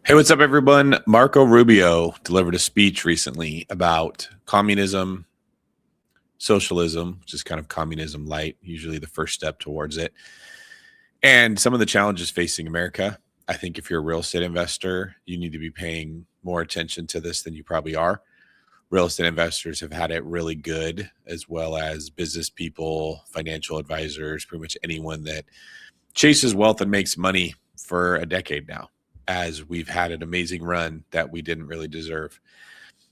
Hey, what's up, everyone? Marco Rubio delivered a speech recently about communism, socialism, which is kind of communism light, usually the first step towards it, and some of the challenges facing America. I think if you're a real estate investor, you need to be paying more attention to this than you probably are. Real estate investors have had it really good, as well as business people, financial advisors, pretty much anyone that chases wealth and makes money for a decade now, as we've had an amazing run that we didn't really deserve.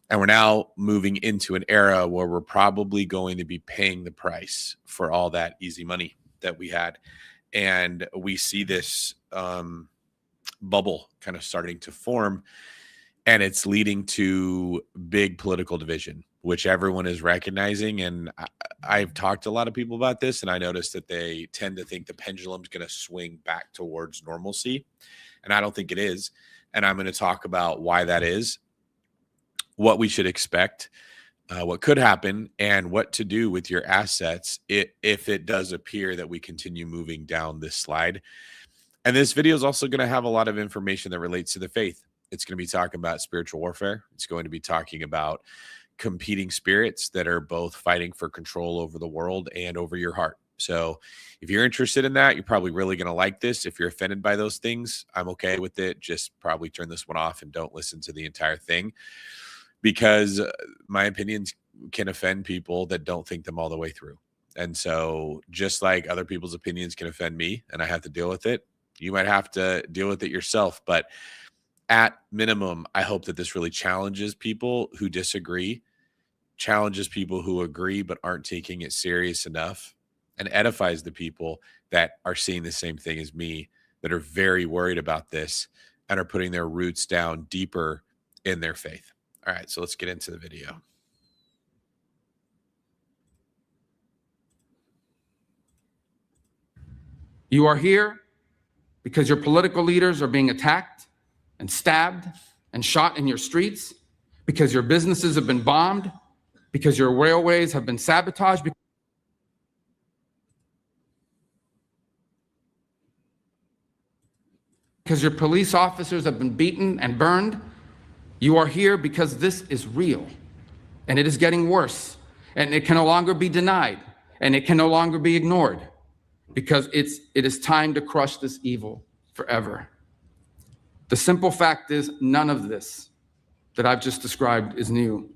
And we're now moving into an era where we're probably going to be paying the price for all that easy money that we had. And we see this bubble kind of starting to form, and it's leading to big political division, which everyone is recognizing. And I've talked to a lot of people about this, and I noticed that they tend to think the pendulum's going to swing back towards normalcy. And I don't think it is. And I'm going to talk about why that is, what we should expect, what could happen, and what to do with your assets if it does appear that we continue moving down this slide. And this video is also going to have a lot of information that relates to the faith. It's going to be talking about spiritual warfare. It's going to be talking about competing spirits that are both fighting for control over the world and over your heart. So if you're interested in that, you're probably really going to like this. If you're offended by those things, I'm okay with it. Just probably turn this one off and don't listen to the entire thing, because my opinions can offend people that don't think them all the way through. And so just like other people's opinions can offend me and I have to deal with it, you might have to deal with it yourself. But at minimum, I hope that this really challenges people who disagree, challenges people who agree but aren't taking it serious enough, and edifies the people that are seeing the same thing as me, that are very worried about this and are putting their roots down deeper in their faith. All right, so let's get into the video. You are here because your political leaders are being attacked and stabbed and shot in your streets, because your businesses have been bombed, because your railways have been sabotaged, because your police officers have been beaten and burned. You are here because this is real, and it is getting worse, and it can no longer be denied, and it can no longer be ignored, because it is time to crush this evil forever. The simple fact is, none of this that I've just described is new.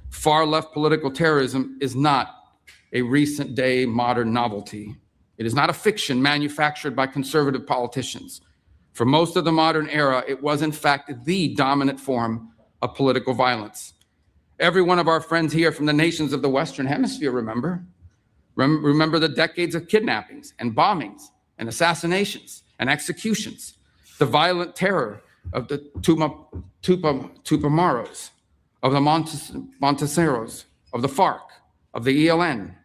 Far-left political terrorism is not a recent day modern novelty. It is not a fiction manufactured by conservative politicians. For most of the modern era, it was in fact the dominant form of political violence. Every one of our friends here from the nations of the Western Hemisphere remember the decades of kidnappings and bombings and assassinations and executions, the violent terror of the Tupamaros, of the Monteseros, of the FARC, of the ELN.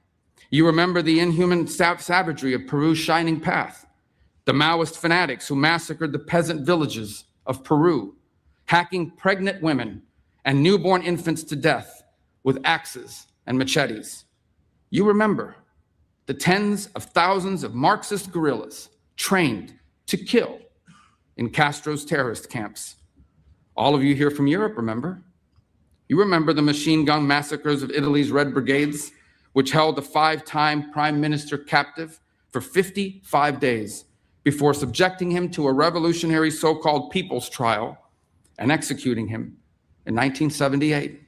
You remember the inhuman savagery of Peru's Shining Path, the Maoist fanatics who massacred the peasant villages of Peru, hacking pregnant women and newborn infants to death with axes and machetes. You remember the tens of thousands of Marxist guerrillas trained to kill in Castro's terrorist camps. All of you here from Europe remember. You remember the machine gun massacres of Italy's Red Brigades, which held the 5-time prime minister captive for 55 days before subjecting him to a revolutionary so-called people's trial and executing him in 1978.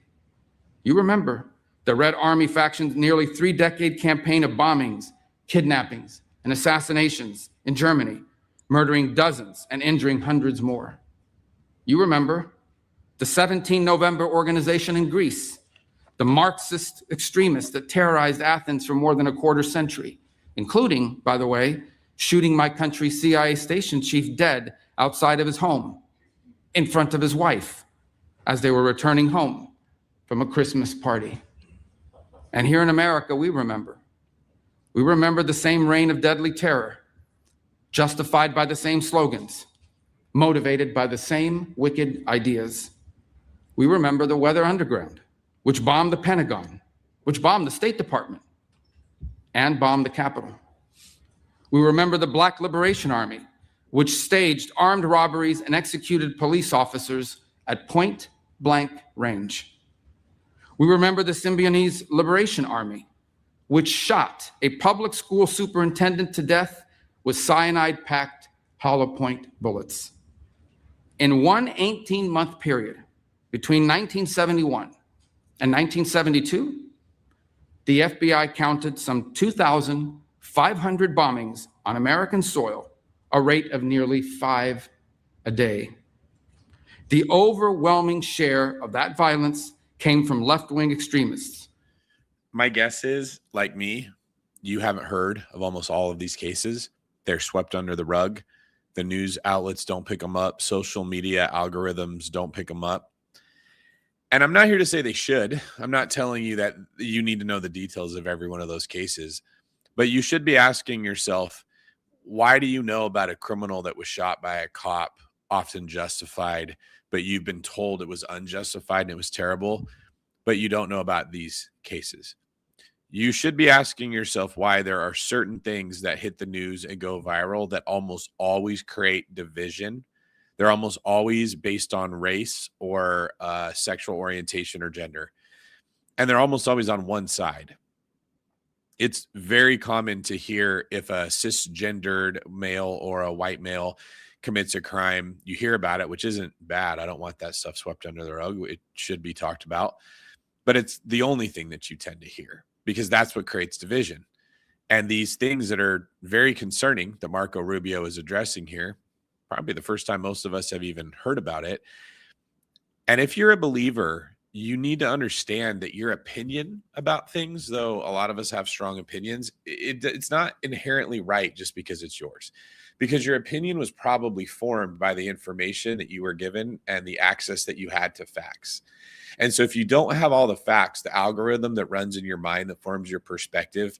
You remember the Red Army faction's nearly 3-decade campaign of bombings, kidnappings, and assassinations in Germany, murdering dozens and injuring hundreds more. You remember the 17 November organization in Greece, the Marxist extremists that terrorized Athens for more than a quarter century, including, by the way, shooting my country's CIA station chief dead outside of his home, in front of his wife, as they were returning home from a Christmas party. And here in America, we remember. We remember the same reign of deadly terror, justified by the same slogans, motivated by the same wicked ideas. We remember the Weather Underground, which bombed the Pentagon, which bombed the State Department, and bombed the Capitol. We remember the Black Liberation Army, which staged armed robberies and executed police officers at point-blank range. We remember the Symbionese Liberation Army, which shot a public school superintendent to death with cyanide-packed hollow point bullets. In one 18-month period between 1971 and 1972, the FBI counted some 2,500 bombings on American soil, a rate of nearly 5 a day. The overwhelming share of that violence came from left-wing extremists. My guess is, like me, you haven't heard of almost all of these cases. They're swept under the rug. The news outlets don't pick them up. Social media algorithms don't pick them up. And I'm not here to say they should. I'm not telling you that you need to know the details of every one of those cases. But you should be asking yourself, why do you know about a criminal that was shot by a cop, often justified, but you've been told it was unjustified and it was terrible, but you don't know about these cases? You should be asking yourself why there are certain things that hit the news and go viral that almost always create division. They're almost always based on race or sexual orientation or gender. And they're almost always on one side. It's very common to hear if a cisgendered male or a white male commits a crime, you hear about it, which isn't bad. I don't want that stuff swept under the rug. It should be talked about. But it's the only thing that you tend to hear, because that's what creates division. And these things that are very concerning that Marco Rubio is addressing here, probably the first time most of us have even heard about it. And if you're a believer, you need to understand that your opinion about things, though a lot of us have strong opinions, it's not inherently right just because it's yours. Because your opinion was probably formed by the information that you were given and the access that you had to facts. And so if you don't have all the facts, the algorithm that runs in your mind that forms your perspective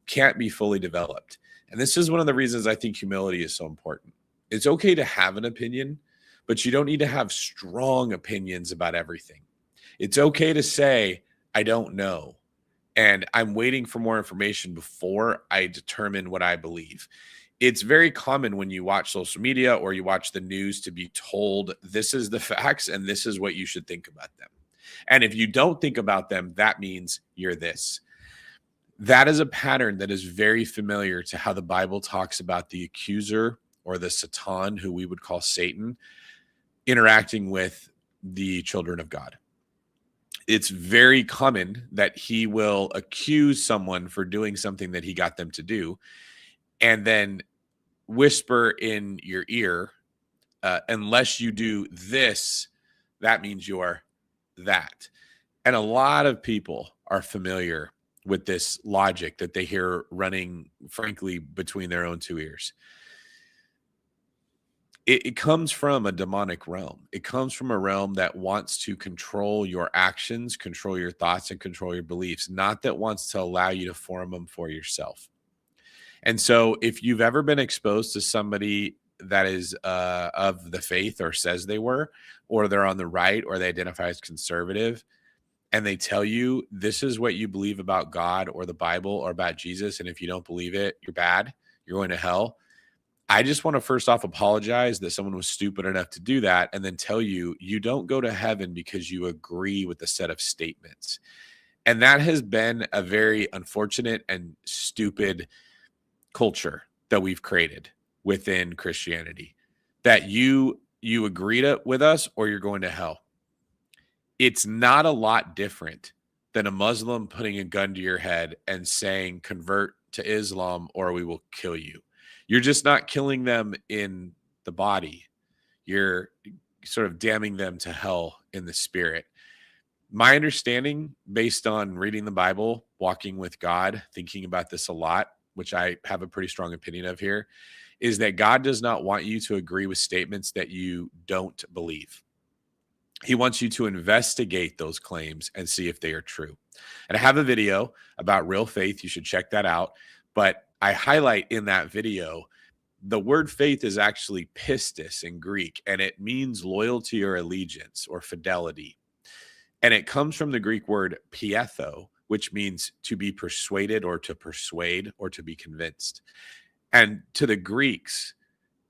can't be fully developed. And this is one of the reasons I think humility is so important. It's okay to have an opinion, but you don't need to have strong opinions about everything. It's okay to say, I don't know, and I'm waiting for more information before I determine what I believe. It's very common when you watch social media or you watch the news to be told this is the facts and this is what you should think about them. And if you don't think about them, that means you're this. That is a pattern that is very familiar to how the Bible talks about the accuser or the Satan, who we would call Satan, interacting with the children of God. It's very common that he will accuse someone for doing something that he got them to do, and then whisper in your ear, unless you do this, that means you're that. And a lot of people are familiar with this logic that they hear running, frankly, between their own two ears. It comes from a demonic realm. It comes from a realm that wants to control your actions, control your thoughts, and control your beliefs, not that wants to allow you to form them for yourself. And so if you've ever been exposed to somebody that is of the faith or says they were, or they're on the right, or they identify as conservative, and they tell you this is what you believe about God or the Bible or about Jesus, and if you don't believe it, you're bad, you're going to hell. I just want to first off apologize that someone was stupid enough to do that, and then tell you, you don't go to heaven because you agree with a set of statements. And that has been a very unfortunate and stupid culture that we've created within Christianity, that you agree with us or you're going to hell. It's not a lot different than a Muslim putting a gun to your head and saying, convert to Islam or we will kill you. You're just not killing them in the body. You're sort of damning them to hell in the spirit. My understanding, based on reading the Bible, walking with God, thinking about this a lot, which I have a pretty strong opinion of here, is that God does not want you to agree with statements that you don't believe. He wants you to investigate those claims and see if they are true. And I have a video about real faith. You should check that out. But I highlight in that video, the word faith is actually pistis in Greek, and it means loyalty or allegiance or fidelity. And it comes from the Greek word pietho, which means to be persuaded or to persuade or to be convinced. And to the Greeks,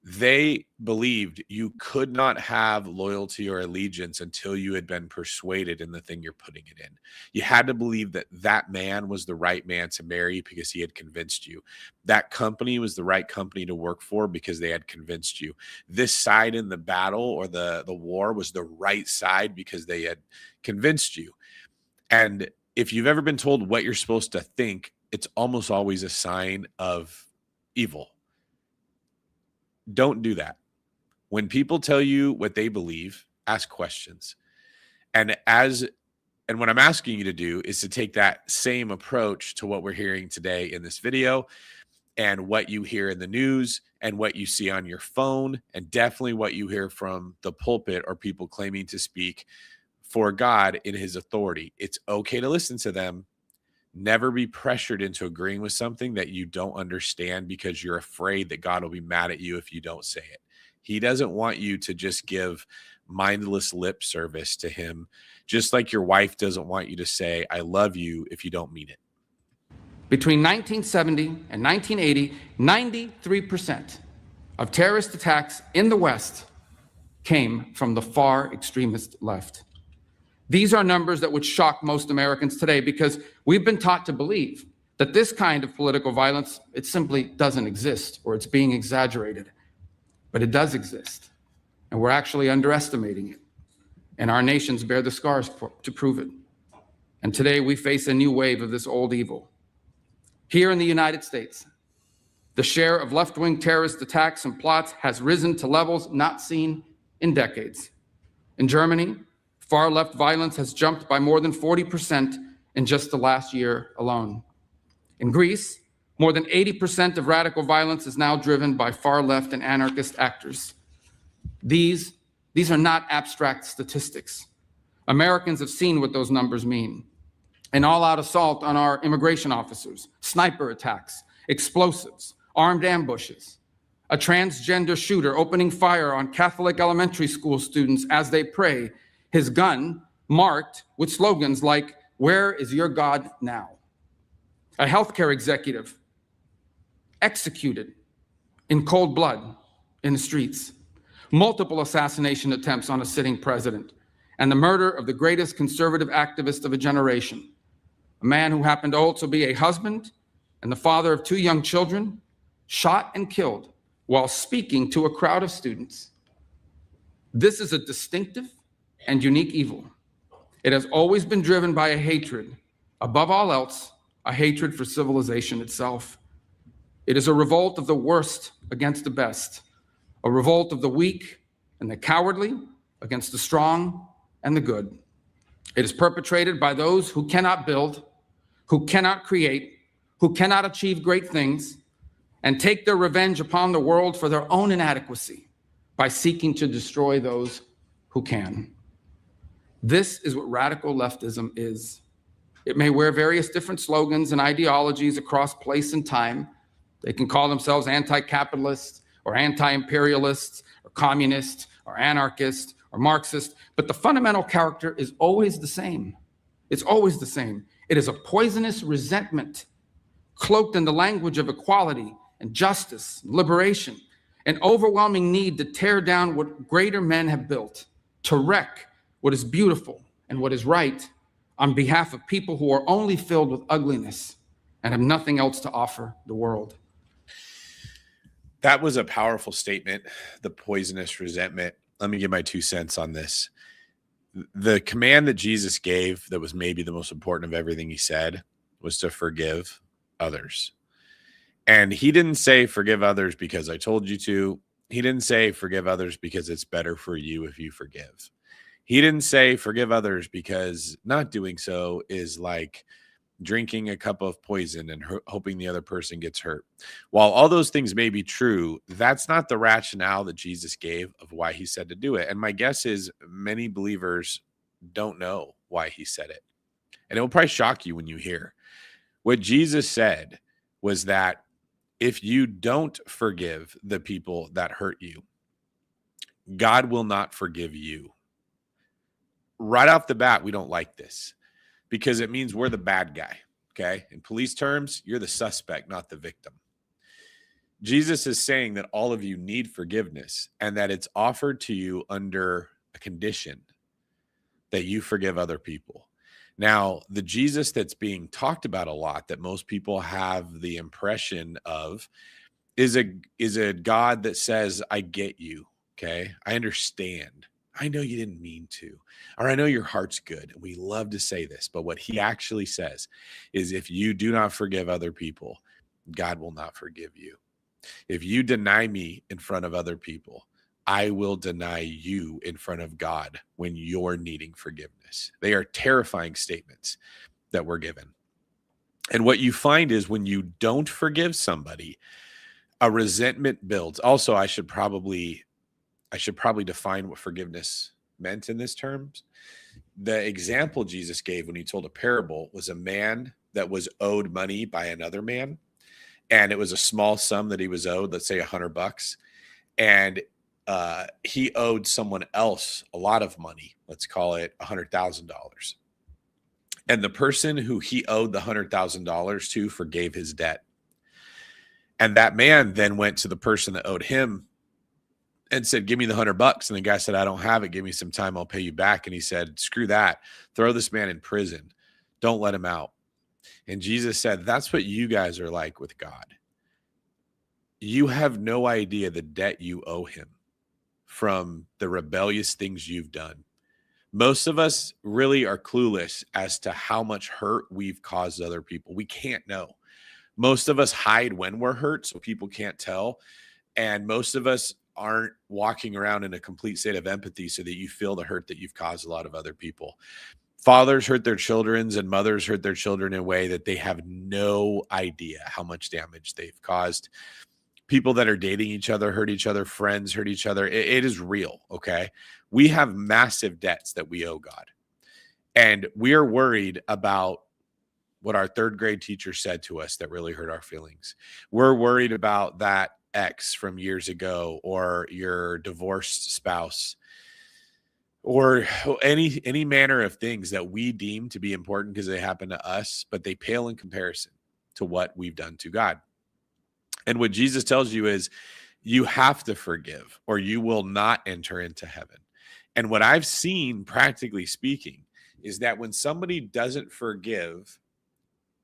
They believed you could not have loyalty or allegiance until you had been persuaded in the thing you're putting it in. You had to believe that that man was the right man to marry because he had convinced you. That company was the right company to work for because they had convinced you. This side in the battle or the war was the right side because they had convinced you. And if you've ever been told what you're supposed to think, it's almost always a sign of evil. Don't do that. When people tell you what they believe, ask questions. And what I'm asking you to do is to take that same approach to what we're hearing today in this video and what you hear in the news and what you see on your phone and definitely what you hear from the pulpit or people claiming to speak for God in his authority. It's okay to listen to them. Never be pressured into agreeing with something that you don't understand because you're afraid that God will be mad at you if you don't say it. He doesn't want you to just give mindless lip service to him, just like your wife doesn't want you to say, I love you, if you don't mean it. Between 1970 and 1980, 93% of terrorist attacks in the West came from the far extremist left. These are numbers that would shock most Americans today because we've been taught to believe that this kind of political violence, it simply doesn't exist or it's being exaggerated. But it does exist, and we're actually underestimating it. And our nations bear the scars to prove it. And today we face a new wave of this old evil. Here in the United States, the share of left-wing terrorist attacks and plots has risen to levels not seen in decades. In Germany, far-left violence has jumped by more than 40% in just the last year alone. In Greece, more than 80% of radical violence is now driven by far-left and anarchist actors. These are not abstract statistics. Americans have seen what those numbers mean. An all-out assault on our immigration officers, sniper attacks, explosives, armed ambushes, a transgender shooter opening fire on Catholic elementary school students as they pray, his gun marked with slogans like, "Where is your God now?" A healthcare executive executed in cold blood in the streets, multiple assassination attempts on a sitting president, and the murder of the greatest conservative activist of a generation, a man who happened to also be a husband and the father of 2 young children, shot and killed while speaking to a crowd of students. This is a distinctive and unique evil. It has always been driven by a hatred, above all else, a hatred for civilization itself. It is a revolt of the worst against the best, a revolt of the weak and the cowardly against the strong and the good. It is perpetrated by those who cannot build, who cannot create, who cannot achieve great things, and take their revenge upon the world for their own inadequacy by seeking to destroy those who can. This is what radical leftism is. It may wear various different slogans and ideologies across place and time. They can call themselves anti-capitalist or anti-imperialist or communist or anarchist or Marxist, but the fundamental character is always the same. It's always the same. It is a poisonous resentment cloaked in the language of equality and justice, and liberation, an overwhelming need to tear down what greater men have built, to wreck what is beautiful and what is right on behalf of people who are only filled with ugliness and have nothing else to offer the world. That was a powerful statement, the poisonous resentment. Let me give my 2 cents on this. The command that Jesus gave that was maybe the most important of everything he said was to forgive others. And he didn't say forgive others because I told you to. He didn't say forgive others because it's better for you if you forgive. He didn't say forgive others because not doing so is like drinking a cup of poison and hoping the other person gets hurt. While all those things may be true, that's not the rationale that Jesus gave of why he said to do it. And my guess is many believers don't know why he said it. And it will probably shock you when you hear. What Jesus said was that if you don't forgive the people that hurt you, God will not forgive you. Right off the bat, we don't like this, because it means we're the bad guy, okay? In police terms, you're the suspect, not the victim. Jesus is saying that all of you need forgiveness and that it's offered to you under a condition that you forgive other people. Now, the Jesus that's being talked about a lot, that most people have the impression of, is a God that says, I get you, okay? I understand. I know you didn't mean to, or I know your heart's good. And we love to say this, but what he actually says is if you do not forgive other people, God will not forgive you. If you deny me in front of other people, I will deny you in front of God when you're needing forgiveness. They are terrifying statements that we're given. And what you find is when you don't forgive somebody, a resentment builds. Also, I should probably define what forgiveness meant in this terms. The example Jesus gave when he told a parable was a man that was owed money by another man. And it was a small sum that he was owed, let's say $100. And he owed someone else a lot of money. Let's call it $100,000. And the person who he owed the $100,000 to forgave his debt. And that man then went to the person that owed him and said, give me the $100. And the guy said, I don't have it. Give me some time. I'll pay you back. And he said, screw that. Throw this man in prison. Don't let him out. And Jesus said, that's what you guys are like with God. You have no idea the debt you owe him from the rebellious things you've done. Most of us really are clueless as to how much hurt we've caused other people. We can't know. Most of us hide when we're hurt so people can't tell. And most of us aren't walking around in a complete state of empathy so that you feel the hurt that you've caused a lot of other people. Fathers hurt their children and mothers hurt their children in a way that they have no idea how much damage they've caused. People that are dating each other hurt each other. Friends hurt each other. It is real, okay? We have massive debts that we owe God. And we are worried about what our third grade teacher said to us that really hurt our feelings. We're worried about that ex from years ago or your divorced spouse or any manner of things that we deem to be important because they happen to us, but they pale in comparison to what we've done to God. And what Jesus tells you is you have to forgive or you will not enter into heaven. And what I've seen, practically speaking, is that when somebody doesn't forgive,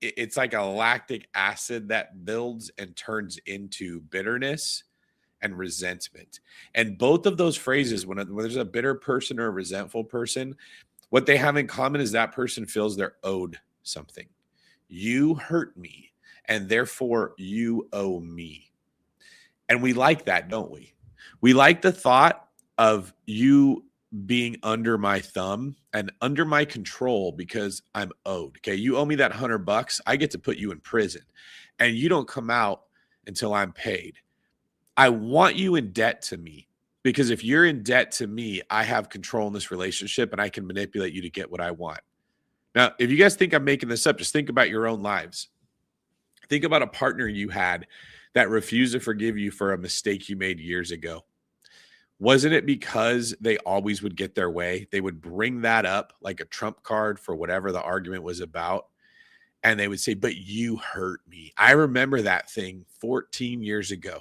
it's like a lactic acid that builds and turns into bitterness and resentment. And both of those phrases, when there's a bitter person or a resentful person, what they have in common is that person feels they're owed something. You hurt me, and therefore you owe me. And we like that, don't we? We like the thought of you being under my thumb and under my control because I'm owed. Okay, you owe me that $100. I get to put you in prison, and you don't come out until I'm paid. I want you in debt to me because if you're in debt to me, I have control in this relationship and I can manipulate you to get what I want. Now, if you guys think I'm making this up, just think about your own lives. Think about a partner you had that refused to forgive you for a mistake you made years ago. Wasn't it because they always would get their way? They would bring that up like a trump card for whatever the argument was about. And they would say, but you hurt me. I remember that thing 14 years ago.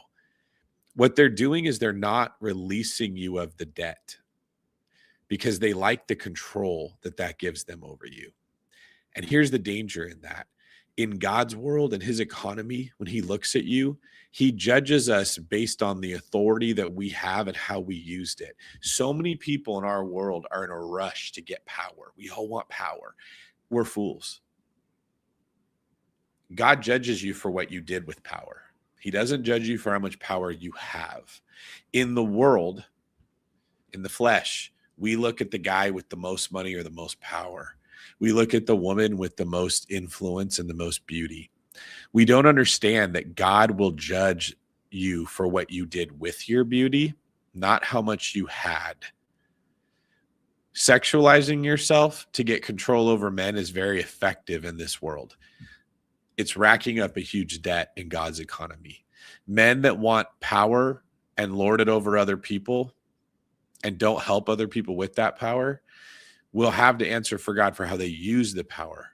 What they're doing is they're not releasing you of the debt because they like the control that gives them over you. And here's the danger in that. In God's world and his economy, when he looks at you, he judges us based on the authority that we have and how we used it. So many people in our world are in a rush to get power. We all want power. We're fools. God judges you for what you did with power. He doesn't judge you for how much power you have. In the world, in the flesh, we look at the guy with the most money or the most power. We look at the woman with the most influence and the most beauty. We don't understand that God will judge you for what you did with your beauty, not how much you had. Sexualizing yourself to get control over men is very effective in this world. It's racking up a huge debt in God's economy. Men that want power and lord it over other people and don't help other people with that power will have to answer for God for how they use the power.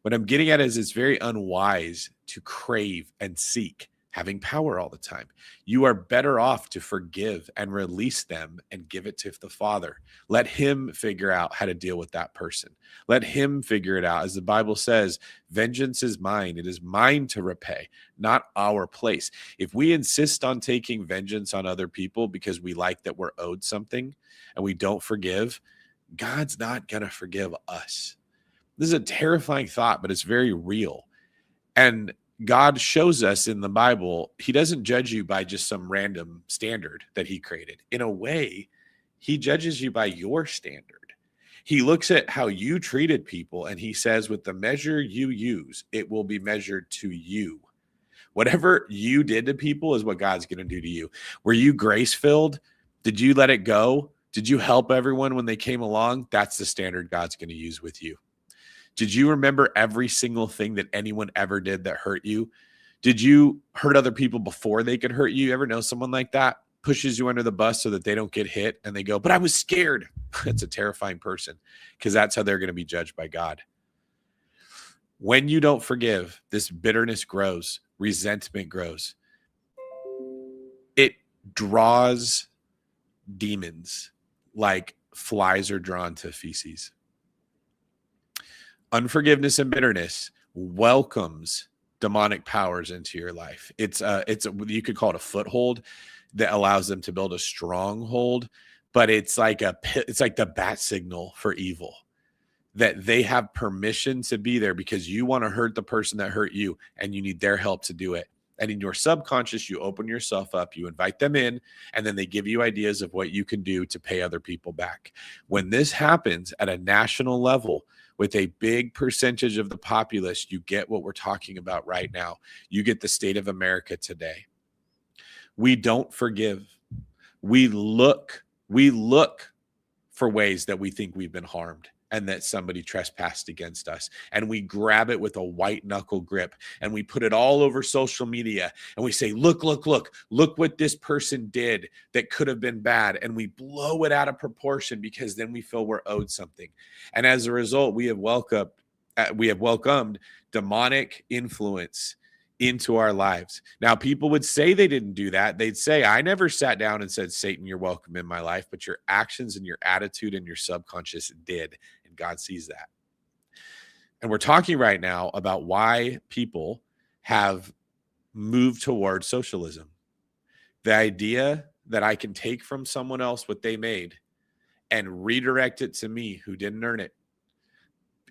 What I'm getting at is it's very unwise to crave and seek having power all the time. You are better off to forgive and release them and give it to the Father. Let him figure out how to deal with that person. Let him figure it out. As the Bible says, vengeance is mine. It is mine to repay, not our place. If we insist on taking vengeance on other people because we like that we're owed something and we don't forgive, God's not going to forgive us. This is a terrifying thought, but it's very real. And God shows us in the Bible, he doesn't judge you by just some random standard that he created. In a way, he judges you by your standard. He looks at how you treated people and he says, with the measure you use, it will be measured to you. Whatever you did to people is what God's going to do to you. Were you grace-filled? Did you let it go? Did you help everyone when they came along? That's the standard God's going to use with you. Did you remember every single thing that anyone ever did that hurt you? Did you hurt other people before they could hurt you? You ever know someone like that? Pushes you under the bus so that they don't get hit and they go, but I was scared. It's a terrifying person because that's how they're going to be judged by God. When you don't forgive, this bitterness grows, resentment grows. It draws demons like flies are drawn to feces. Unforgiveness and bitterness welcomes demonic powers into your life. You could call it a foothold that allows them to build a stronghold, but it's like the bat signal for evil, that they have permission to be there because you want to hurt the person that hurt you and you need their help to do it. And in your subconscious, you open yourself up, you invite them in, and then they give you ideas of what you can do to pay other people back. When this happens at a national level, with a big percentage of the populace, you get what we're talking about right now. You get the state of America today. We don't forgive. We look for ways that we think we've been harmed and that somebody trespassed against us. And we grab it with a white knuckle grip and we put it all over social media and we say, look what this person did that could have been bad. And we blow it out of proportion because then we feel we're owed something. And as a result, we have welcomed demonic influence into our lives. Now, people would say they didn't do that. They'd say, I never sat down and said, Satan, you're welcome in my life, but your actions and your attitude and your subconscious did. And God sees that. And we're talking right now about why people have moved towards socialism. The idea that I can take from someone else what they made and redirect it to me who didn't earn it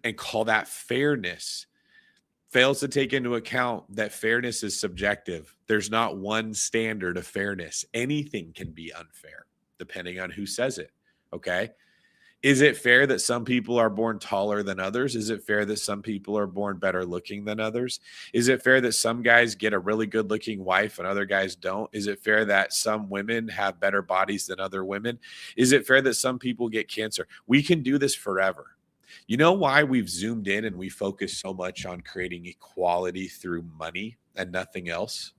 and call that fairness fails to take into account that fairness is subjective. There's not one standard of fairness. Anything can be unfair depending on who says it. Okay. Is it fair that some people are born taller than others? Is it fair that some people are born better looking than others? Is it fair that some guys get a really good looking wife and other guys don't? Is it fair that some women have better bodies than other women? Is it fair that some people get cancer? We can do this forever. You know why we've zoomed in and we focus so much on creating equality through money and nothing else?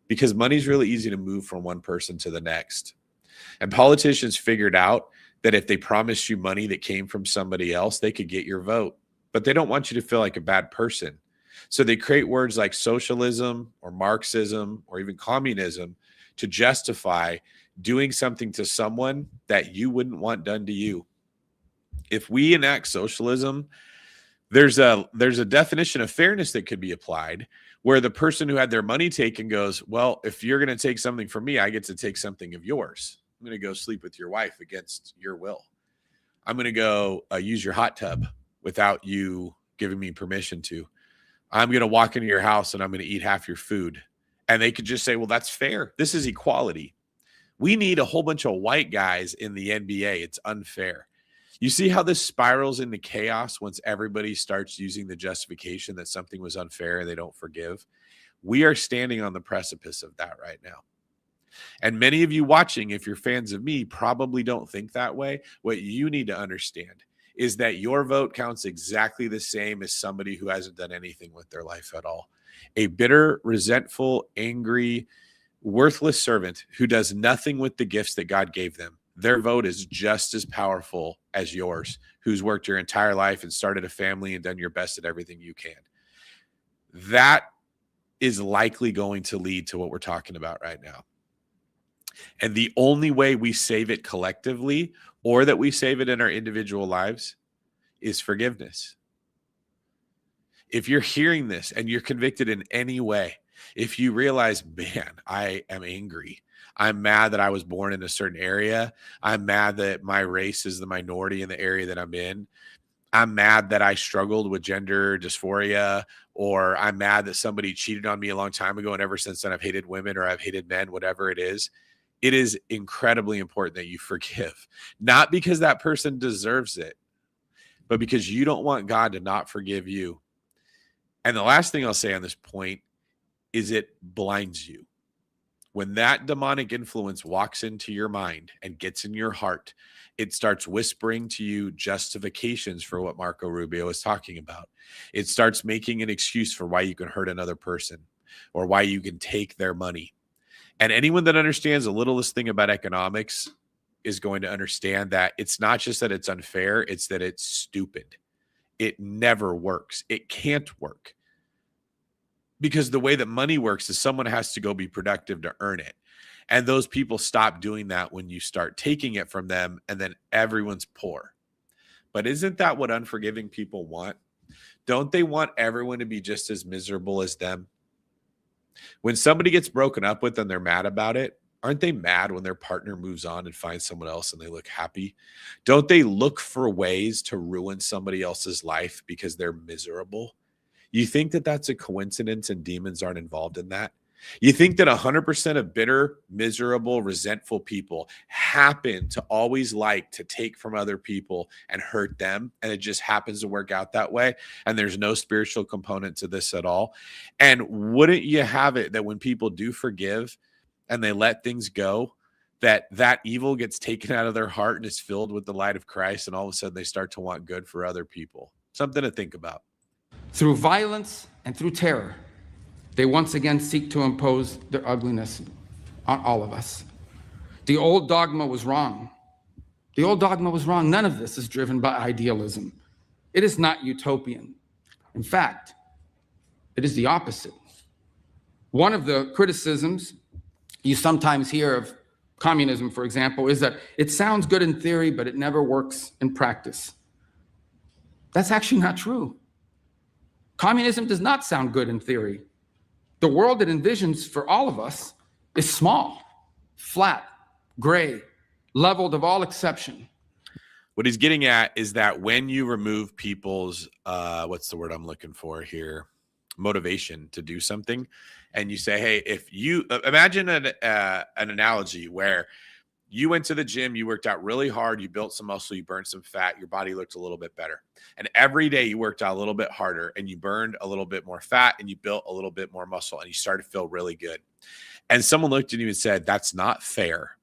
Because money is really easy to move from one person to the next. And politicians figured out that if they promised you money that came from somebody else, they could get your vote. But they don't want you to feel like a bad person. So they create words like socialism or Marxism or even communism to justify doing something to someone that you wouldn't want done to you. If we enact socialism, there's a definition of fairness that could be applied where the person who had their money taken goes, well, if you're going to take something from me, I get to take something of yours. I'm going to go sleep with your wife against your will. I'm going to go use your hot tub without you giving me permission to. I'm going to walk into your house and I'm going to eat half your food. And they could just say, well, that's fair. This is equality. We need a whole bunch of white guys in the NBA. It's unfair. You see how this spirals into chaos once everybody starts using the justification that something was unfair and they don't forgive? We are standing on the precipice of that right now. And many of you watching, if you're fans of me, probably don't think that way. What you need to understand is that your vote counts exactly the same as somebody who hasn't done anything with their life at all. A bitter, resentful, angry, worthless servant who does nothing with the gifts that God gave them. Their vote is just as powerful as yours, who's worked your entire life and started a family and done your best at everything you can. That is likely going to lead to what we're talking about right now. And the only way we save it collectively, or that we save it in our individual lives, is forgiveness. If you're hearing this and you're convicted in any way, if you realize, man, I am angry, I'm mad that I was born in a certain area, I'm mad that my race is the minority in the area that I'm in, I'm mad that I struggled with gender dysphoria, or I'm mad that somebody cheated on me a long time ago, and ever since then I've hated women or I've hated men, whatever it is incredibly important that you forgive. Not because that person deserves it, but because you don't want God to not forgive you. And the last thing I'll say on this point is it blinds you. When that demonic influence walks into your mind and gets in your heart, it starts whispering to you justifications for what Marco Rubio is talking about. It starts making an excuse for why you can hurt another person or why you can take their money. And anyone that understands the littlest thing about economics is going to understand that it's not just that it's unfair, it's that it's stupid. It never works. It can't work. Because the way that money works is someone has to go be productive to earn it. And those people stop doing that when you start taking it from them, and then everyone's poor. But isn't that what unforgiving people want? Don't they want everyone to be just as miserable as them? When somebody gets broken up with and they're mad about it, aren't they mad when their partner moves on and finds someone else and they look happy? Don't they look for ways to ruin somebody else's life because they're miserable? You think that that's a coincidence and demons aren't involved in that? You think that 100% of bitter, miserable, resentful people happen to always like to take from other people and hurt them, and it just happens to work out that way, and there's no spiritual component to this at all? And wouldn't you have it that when people do forgive and they let things go, that evil gets taken out of their heart and is filled with the light of Christ, and all of a sudden they start to want good for other people? Something to think about. Through violence and through terror, they once again seek to impose their ugliness on all of us. The old dogma was wrong. The old dogma was wrong. None of this is driven by idealism. It is not utopian. In fact, it is the opposite. One of the criticisms you sometimes hear of communism, for example, is that it sounds good in theory, but it never works in practice. That's actually not true. Communism does not sound good in theory. The world it envisions for all of us is small, flat, gray, leveled of all exception. What he's getting at is that when you remove people's, what's the word I'm looking for here? Motivation to do something. And you say, hey, if you imagine an analogy where you went to the gym, you worked out really hard, you built some muscle, you burned some fat, your body looked a little bit better. And every day you worked out a little bit harder and you burned a little bit more fat and you built a little bit more muscle and you started to feel really good. And someone looked at you and said, that's not fair.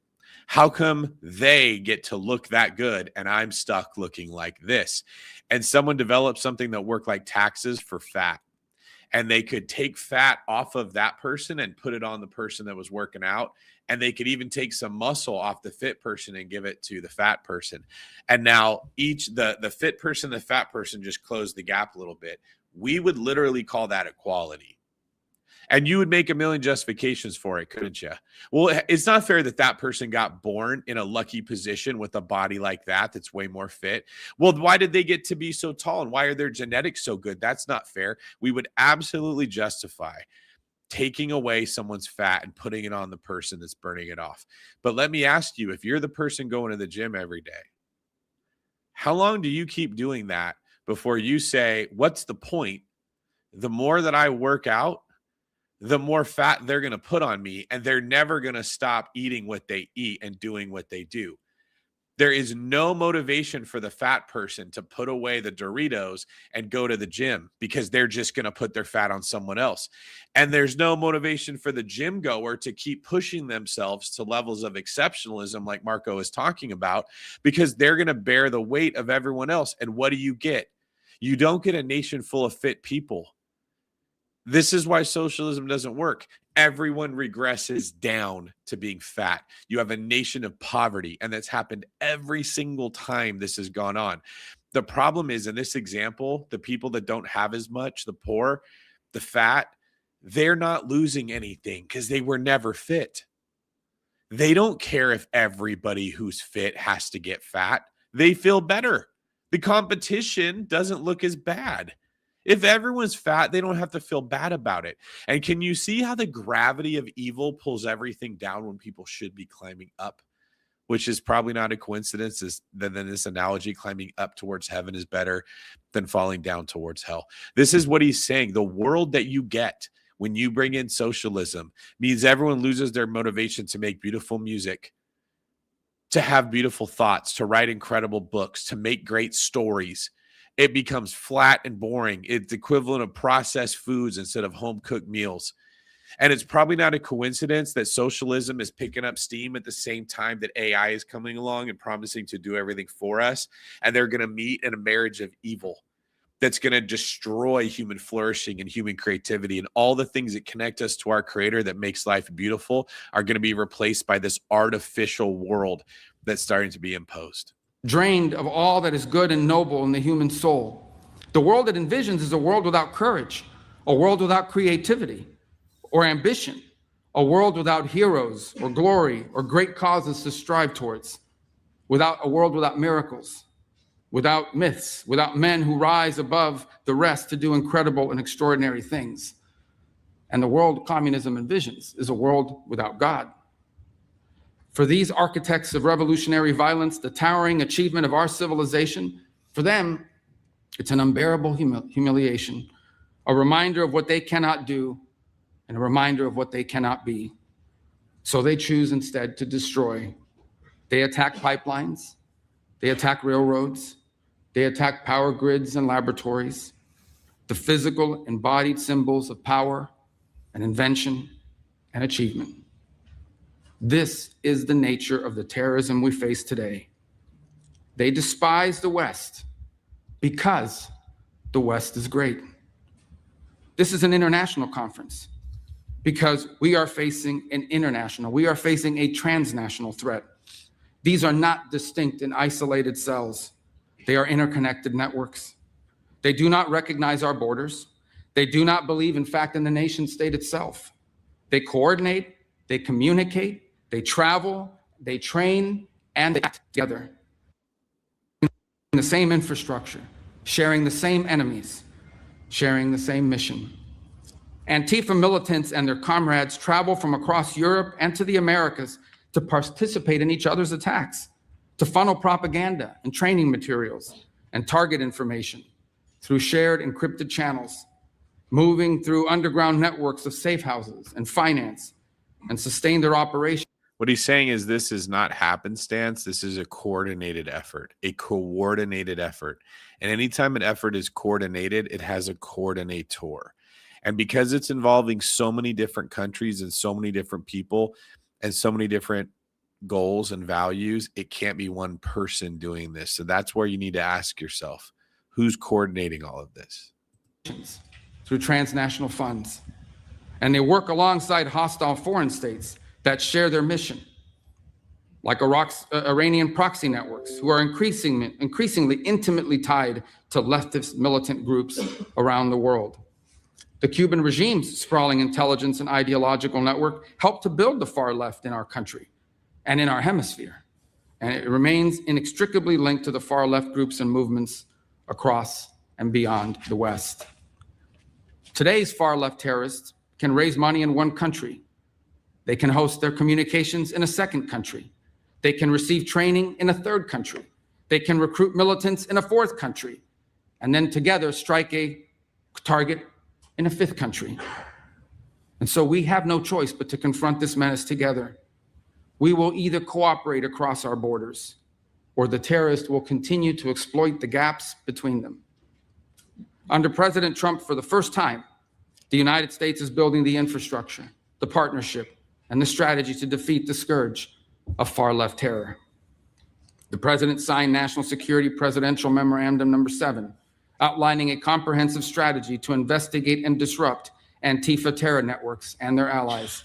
How come they get to look that good and I'm stuck looking like this? And someone developed something that worked like taxes for fat. And they could take fat off of that person and put it on the person that was working out. And they could even take some muscle off the fit person and give it to the fat person. And now the fit person, the fat person just closed the gap a little bit. We would literally call that equality. And you would make a million justifications for it, couldn't you? Well, it's not fair that that person got born in a lucky position with a body like that that's way more fit. Well, why did they get to be so tall? And why are their genetics so good? That's not fair. We would absolutely justify taking away someone's fat and putting it on the person that's burning it off. But let me ask you, if you're the person going to the gym every day, how long do you keep doing that before you say, what's the point? The more that I work out, the more fat they're going to put on me, and they're never going to stop eating what they eat and doing what they do. There is no motivation for the fat person to put away the Doritos and go to the gym because they're just going to put their fat on someone else. And there's no motivation for the gym goer to keep pushing themselves to levels of exceptionalism like Marco is talking about, because they're going to bear the weight of everyone else. And what do you get? You don't get a nation full of fit people. This is why socialism doesn't work. Everyone regresses down to being fat. You have a nation of poverty, and that's happened every single time this has gone on. The problem is, in this example, the people that don't have as much, the poor, the fat, they're not losing anything because they were never fit. They don't care if everybody who's fit has to get fat. They feel better. The competition doesn't look as bad. If everyone's fat, they don't have to feel bad about it. And can you see how the gravity of evil pulls everything down when people should be climbing up? Which is probably not a coincidence, then this analogy, climbing up towards heaven is better than falling down towards hell. This is what he's saying. The world that you get when you bring in socialism means everyone loses their motivation to make beautiful music, to have beautiful thoughts, to write incredible books, to make great stories. It becomes flat and boring. It's the equivalent of processed foods instead of home-cooked meals. And it's probably not a coincidence that socialism is picking up steam at the same time that AI is coming along and promising to do everything for us. And they're going to meet in a marriage of evil that's going to destroy human flourishing and human creativity. And all the things that connect us to our creator that makes life beautiful are going to be replaced by this artificial world that's starting to be imposed. Drained of all that is good and noble in the human soul. The world it envisions is a world without courage, a world without creativity or ambition, a world without heroes or glory or great causes to strive towards, a world without miracles, without myths, without men who rise above the rest to do incredible and extraordinary things. And the world communism envisions is a world without God. For these architects of revolutionary violence, the towering achievement of our civilization, for them, it's an unbearable humiliation, a reminder of what they cannot do, and a reminder of what they cannot be. So they choose instead to destroy. They attack pipelines, they attack railroads, they attack power grids and laboratories, the physical embodied symbols of power and invention and achievement. This is the nature of the terrorism we face today. They despise the West because the West is great. This is an international conference, because we are facing a transnational threat. These are not distinct and isolated cells. They are interconnected networks. They do not recognize our borders. They do not believe, in fact, in the nation state itself. They coordinate, they communicate, they travel, they train, and they act together in the same infrastructure, sharing the same enemies, sharing the same mission. Antifa militants and their comrades travel from across Europe and to the Americas to participate in each other's attacks, to funnel propaganda and training materials and target information through shared encrypted channels, moving through underground networks of safe houses and finance, and sustain their operation. What he's saying is this is not happenstance. This is a coordinated effort, a coordinated effort. And anytime an effort is coordinated, it has a coordinator. And because it's involving so many different countries and so many different people and so many different goals and values, it can't be one person doing this. So that's where you need to ask yourself, who's coordinating all of this? Through transnational funds. And they work alongside hostile foreign states that share their mission, like Iranian proxy networks, who are increasingly intimately tied to leftist militant groups around the world. The Cuban regime's sprawling intelligence and ideological network helped to build the far left in our country and in our hemisphere. And it remains inextricably linked to the far left groups and movements across and beyond the West. Today's far left terrorists can raise money in one country. They can host their communications in a second country. They can receive training in a third country. They can recruit militants in a fourth country, and then together strike a target in a fifth country. And so we have no choice but to confront this menace together. We will either cooperate across our borders, or the terrorists will continue to exploit the gaps between them. Under President Trump, for the first time, the United States is building the infrastructure, the partnership, and the strategy to defeat the scourge of far-left terror. The president signed National Security Presidential Memorandum Number 7, outlining a comprehensive strategy to investigate and disrupt Antifa terror networks and their allies.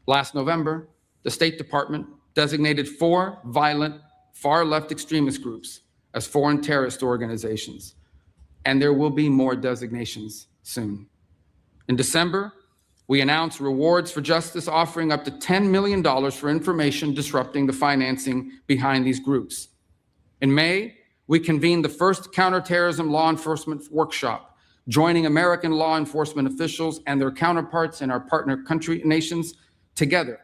Last November, the State Department designated 4 violent far-left extremist groups as foreign terrorist organizations, and there will be more designations soon. In December, We announced rewards for justice, offering up to $10 million for information disrupting the financing behind these groups. In May, we convened the first counterterrorism law enforcement workshop, joining American law enforcement officials and their counterparts in our partner country nations together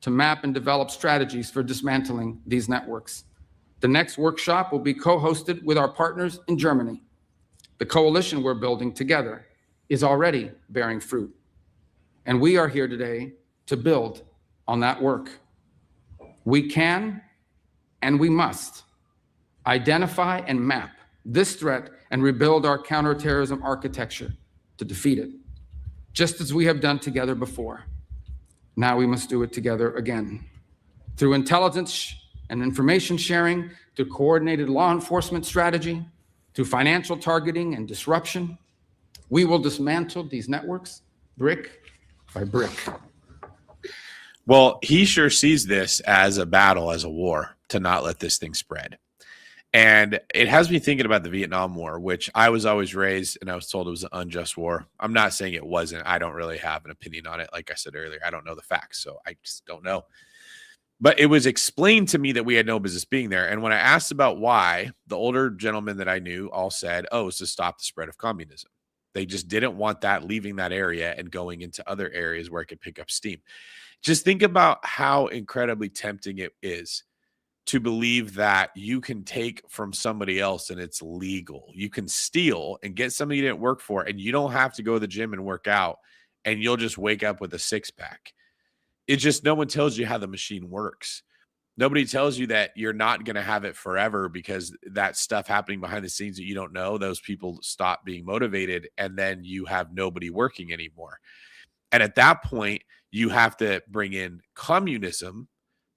to map and develop strategies for dismantling these networks. The next workshop will be co-hosted with our partners in Germany. The coalition we're building together is already bearing fruit. And we are here today to build on that work. We can and we must identify and map this threat and rebuild our counterterrorism architecture to defeat it, just as we have done together before. Now we must do it together again. Through intelligence and information sharing, through coordinated law enforcement strategy, through financial targeting and disruption, we will dismantle these networks brick by brick. Well, he sure sees this as a battle, as a war, to not let this thing spread. And it has me thinking about the Vietnam War, which I was always raised and I was told it was an unjust war. I'm not saying it wasn't. I don't really have an opinion on it. Like I said earlier, I don't know the facts, so I just don't know. But it was explained to me that we had no business being there. And when I asked about why, the older gentlemen that I knew all said, oh, it's to stop the spread of communism. They just didn't want that leaving that area and going into other areas where it could pick up steam. Just think about how incredibly tempting it is to believe that you can take from somebody else and it's legal. You can steal and get something you didn't work for, and you don't have to go to the gym and work out, and you'll just wake up with a six-pack. It's just no one tells you how the machine works. Nobody tells you that you're not going to have it forever because that stuff happening behind the scenes that you don't know, those people stop being motivated, and then you have nobody working anymore. And at that point, you have to bring in communism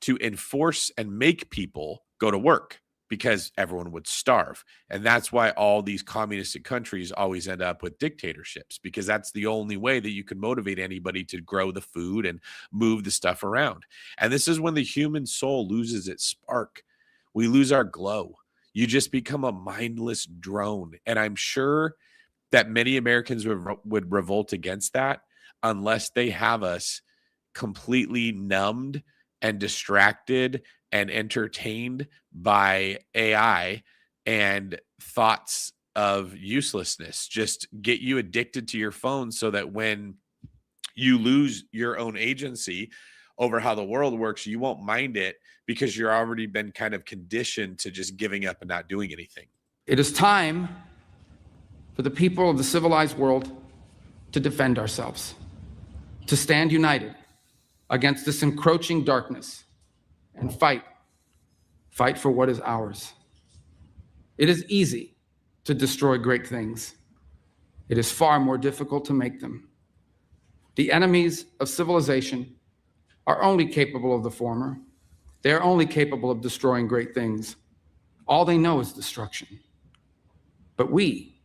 to enforce and make people go to work because everyone would starve. And that's why all these communistic countries always end up with dictatorships, because that's the only way that you can motivate anybody to grow the food and move the stuff around. And this is when the human soul loses its spark. We lose our glow. You just become a mindless drone. And I'm sure that many Americans would revolt against that unless they have us completely numbed and distracted and entertained by AI and thoughts of uselessness. Just get you addicted to your phone so that when you lose your own agency over how the world works, you won't mind it because you're already been kind of conditioned to just giving up and not doing anything. It is time for the people of the civilized world to defend ourselves, to stand united against this encroaching darkness and fight for what is ours. It is easy to destroy great things. It is far more difficult to make them. The enemies of civilization are only capable of the former. They are only capable of destroying great things. All they know is destruction. But we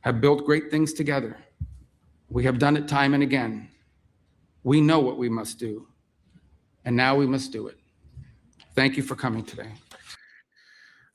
have built great things together. We have done it time and again. We know what we must do, and now we must do it. Thank you for coming today.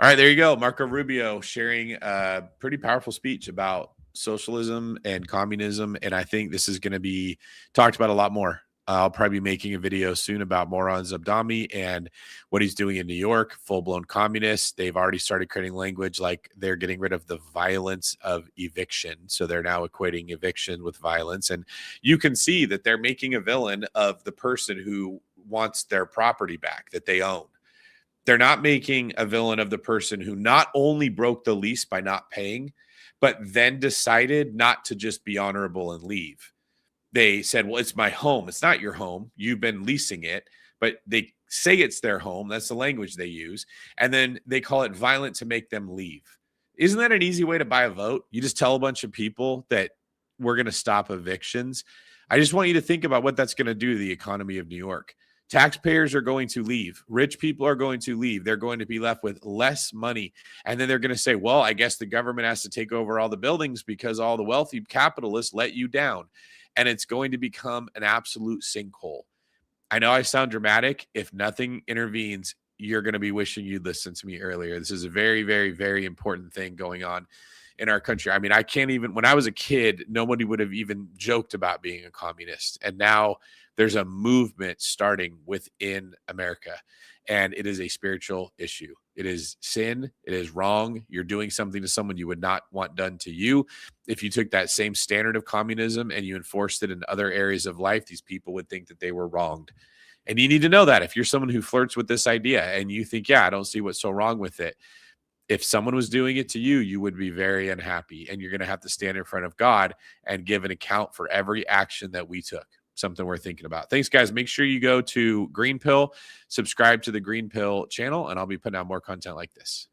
All right, there you go. Marco Rubio sharing a pretty powerful speech about socialism and communism, and I think this is going to be talked about a lot more. I'll probably be making a video soon about Moran Zabdami and what he's doing in New York, full-blown communists. They've already started creating language like they're getting rid of the violence of eviction. So they're now equating eviction with violence. And you can see that they're making a villain of the person who wants their property back that they own. They're not making a villain of the person who not only broke the lease by not paying, but then decided not to just be honorable and leave. They said, well, it's my home. It's not your home. You've been leasing it, but they say it's their home. That's the language they use. And then they call it violent to make them leave. Isn't that an easy way to buy a vote? You just tell a bunch of people that we're going to stop evictions. I just want you to think about what that's going to do to the economy of New York. Taxpayers are going to leave. Rich people are going to leave. They're going to be left with less money. And then they're going to say, well, I guess the government has to take over all the buildings because all the wealthy capitalists let you down. And it's going to become an absolute sinkhole. I know I sound dramatic. If nothing intervenes, you're going to be wishing you'd listened to me earlier. This is a very, very, very important thing going on in our country. I mean, I can't even, when I was a kid, nobody would have even joked about being a communist. And now there's a movement starting within America, and it is a spiritual issue. It is sin. It is wrong. You're doing something to someone you would not want done to you. If you took that same standard of communism and you enforced it in other areas of life, these people would think that they were wronged. And you need to know that if you're someone who flirts with this idea and you think, yeah, I don't see what's so wrong with it. If someone was doing it to you, you would be very unhappy, and you're going to have to stand in front of God and give an account for every action that we took. Something we're thinking about. Thanks, guys. Make sure you go to Green Pill, subscribe to the Green Pill channel, and I'll be putting out more content like this.